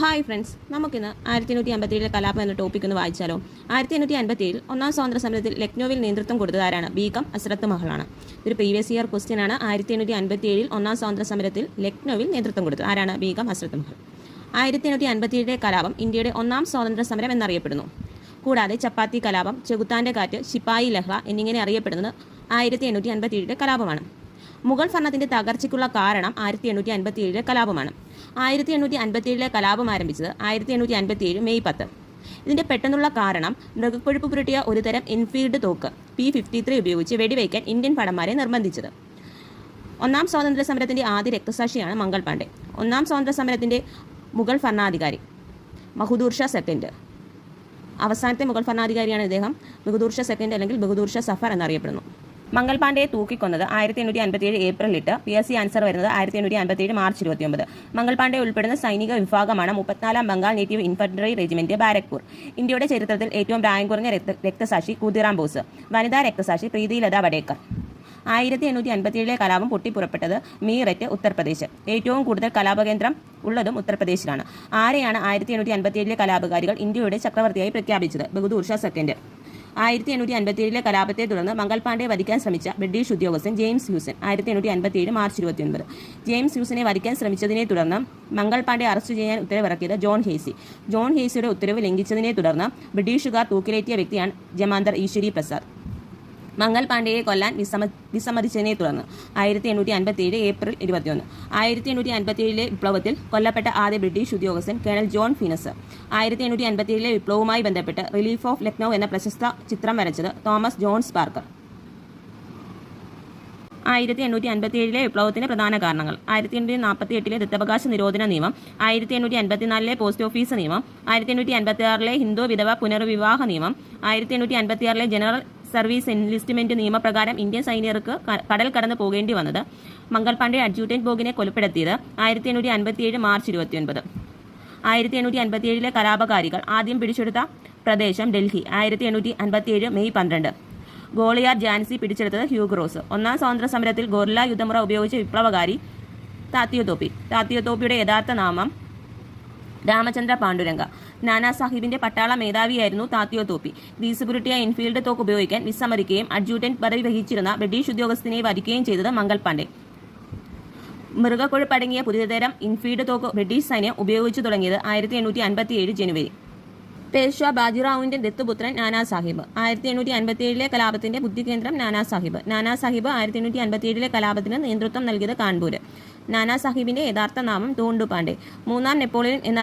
Hi friends, നമുക്കിന്ന് 1857 കലാപം എന്ന ടോപ്പിക് ഒന്ന് വായിച്ചാലോ. 1857 ഒന്നാം സ്വാതന്ത്ര്യ സമരത്തിൽ ലക്നൌവിൽ നേതൃത്വം കൊടുത്തത് ആരാണ്? ബീഗം ഹസ്രത്ത് മഹളാണ്. ഇതൊരു പ്രീവിയസ് ഇയർ ക്വസ്റ്റ്യൻ ആണ്. 1857 ഒന്നാം സ്വാതന്ത്ര്യ സമരത്തിൽ ലക്നൌവിൽ നേതൃത്വം കൊടുത്തത് ആരാണ്? ബീഗം ഹസ്രത്ത് മഹൾ. 1857 കലാപം ഇന്ത്യയുടെ ഒന്നാം സ്വാതന്ത്ര്യ സമരം എന്നറിയപ്പെടുന്നു. കൂടാതെ ചപ്പാത്തി കലാപം, ചെകുത്താന്റെ കാറ്റ്, ശിപ്പായി ലഹള എന്നിങ്ങനെ അറിയപ്പെടുന്നത് 1857 കലാപമാണ്. മുഗൾ ഭരണത്തിന്റെ തകർച്ചയ്ക്കുള്ള കാരണം 1857 കലാപമാണ്. 1857 കലാപം ആരംഭിച്ചത് 1857 മെയ് 10. ഇതിന്റെ പെട്ടെന്നുള്ള കാരണം മൃഗക്കൊഴുപ്പ് പുരട്ടിയ ഒരുതരം എൻഫീൽഡ് തോക്ക് P53 ഉപയോഗിച്ച് വെടിവയ്ക്കാൻ ഇന്ത്യൻ ഭടന്മാരെ നിർബന്ധിച്ചത്. ഒന്നാം സ്വാതന്ത്ര്യ സമരത്തിന്റെ ആദ്യ രക്തസാക്ഷിയാണ് മംഗൾ പാണ്ഡെ. ഒന്നാം സ്വാതന്ത്ര്യ സമരത്തിന്റെ മുഗൾ ഭരണാധികാരി ബഹദൂർ ഷാ സെക്കൻഡ്. അവസാനത്തെ മുഗൾ ഭരണാധികാരിയാണ് ഇദ്ദേഹം. ബഹദൂർ ഷാ സെക്കൻഡ് അല്ലെങ്കിൽ ബഹദൂർ ഷാ സഫർ എന്നറിയപ്പെടുന്നു. മംഗൾ പാണ്ഡെയെ തൂക്കിക്കൊന്നത് 1857 ഏപ്രിൽ 8. PSC ആൻസർ വരുന്നത് 1857 മാർച്ച് 29. മംഗൾ പാണ്ഡെ ഉൾപ്പെടുന്ന സൈനിക വിഭാഗമാണ് 34ാം Bengal native infantry regiment Barrackpore. ഇന്ത്യയുടെ ചരിത്രത്തിൽ ഏറ്റവും പ്രായം കുറഞ്ഞ രക്തസാക്ഷി ഖുദിറാം ബോസ്. വനിതാ രക്തസാക്ഷി പ്രീതിലത വഡേക്കർ. 1857 കലാപം പൊട്ടിപ്പുറപ്പെട്ടത് മീററ്റ്, ഉത്തർപ്രദേശ്. ഏറ്റവും കൂടുതൽ കലാപകേന്ദ്രം ഉള്ളതും ഉത്തർപ്രദേശിലാണ്. ആരെയാണ് 1857 കലാപകാരികൾ ഇന്ത്യയുടെ ചക്രവർത്തിയായി പ്രഖ്യാപിച്ചത്? ബഹദൂർ ഷാ സെക്കൻഡ്. 1857 കലാപത്തെ തുടർന്ന് മംഗൾ പാണ്ഡെ വധിക്കാൻ ശ്രമിച്ച ബ്രിട്ടീഷ് ഉദ്യോഗസ്ഥൻ ജെയിംസ് ഹ്യൂസൻ. 1857 മാർച്ച് 29. ജെയിംസ് ഹ്യൂസനെ വധിക്കാൻ ശ്രമിച്ചതിനെ തുടർന്ന് മംഗൾ പാണ്ഡെ അറസ്റ്റ് ചെയ്യാൻ ഉത്തരവിറക്കിയത് ജോൺ ഹേസി. ജോൺ ഹേസിയുടെ ഉത്തരവ് ലംഘിച്ചതിനെ തുടർന്ന് ബ്രിട്ടീഷുകാർ തൂക്കിലേറ്റിയ വ്യക്തിയാണ് ജമാന്ദർ ഈശ്വരി പ്രസാദ്. മംഗൾ പാണ്ഡെയെ കൊല്ലാൻ വിസമ്മതിച്ചതിനെ തുടർന്ന് 1857 ഏപ്രിൽ 21. 1857 വിപ്ലവത്തിൽ കൊല്ലപ്പെട്ട ആദ്യ ബ്രിട്ടീഷ് ഉദ്യോഗസ്ഥൻ കേണൽ ജോൺ ഫിനസ്. 1857 വിപ്ലവവുമായി ബന്ധപ്പെട്ട് റിലീഫ് ഓഫ് ലക്നൌ എന്ന പ്രശസ്ത ചിത്രം വരച്ചത് തോമസ് ജോൺസ് പാർക്കർ. 1857 വിപ്ലവത്തിന്റെ പ്രധാന കാരണങ്ങൾ: 1848 ദത്തവകാശ നിരോധന നിയമം, 1854 പോസ്റ്റ് ഓഫീസ് നിയമം, 1856 ഹിന്ദു വിധവ പുനർവിവാഹ നിയമം, 1856 ജനറൽ സർവീസ് എൻലിസ്റ്റ്മെന്റ് നിയമപ്രകാരം ഇന്ത്യൻ സൈനികർക്ക് കടൽ കടന്നു പോകേണ്ടി വന്നത്, മംഗൾ പാണ്ഡെ അഡ്ജുറ്റന്റ് ബോഗിനെ കൊലപ്പെടുത്തിയത്, 1857 മാർച്ച് 29. 1857 കലാപകാരികൾ ആദ്യം പിടിച്ചെടുത്ത പ്രദേശം ഡൽഹി. 1857 മെയ് 12. ഗോളിയാർ ജാൻസി പിടിച്ചെടുത്തത് ഹ്യൂഗ്രോസ്. ഒന്നാം സ്വാതന്ത്ര്യ സമരത്തിൽ ഗോറില്ല യുദ്ധമുറ ഉപയോഗിച്ച വിപ്ലവകാരി താത്യോ തോപ്പി. താത്യോ തോപ്പിയുടെ യഥാർത്ഥ നാമം രാമചന്ദ്ര പാണ്ഡുരംഗ. നാനാ സാഹിബിന്റെ പട്ടാള മേധാവിയായിരുന്നു താത്യോ തോപ്പി. ഗ്രീസ് പുരട്ടിയ എൻഫീൽഡ് തോക്ക് ഉപയോഗിക്കാൻ വിസമ്മതിക്കുകയും അഡ്ജുറ്റന്റ് പദവി വഹിച്ചിരുന്ന ബ്രിട്ടീഷ് ഉദ്യോഗസ്ഥനെ വധിക്കുകയും ചെയ്തത് മംഗൾ പാണ്ഡെ. മൃഗക്കൊഴുപ്പടങ്ങിയ പുതിയതരം എൻഫീൽഡ് തോക്ക് ബ്രിട്ടീഷ് സൈന്യം ഉപയോഗിച്ചു തുടങ്ങിയത് 1857 ജനുവരി. പേഷ്വാ ബാജിറാവുവിന്റെ ദത്തുപുത്രൻ നാനാ സാഹിബ്. 1857 കലാപത്തിന്റെ ബുദ്ധികേന്ദ്രം നാനാ സാഹിബ്. നാനാ സാഹിബ് 1857 കലാപത്തിന് നേതൃത്വം നൽകിയത് കാൺപൂർ. നാനാ സാഹിബിന്റെ യഥാർത്ഥ നാമം തോണ്ടു പാണ്ഡെ. മൂന്നാം നെപ്പോളിയൻ എന്ന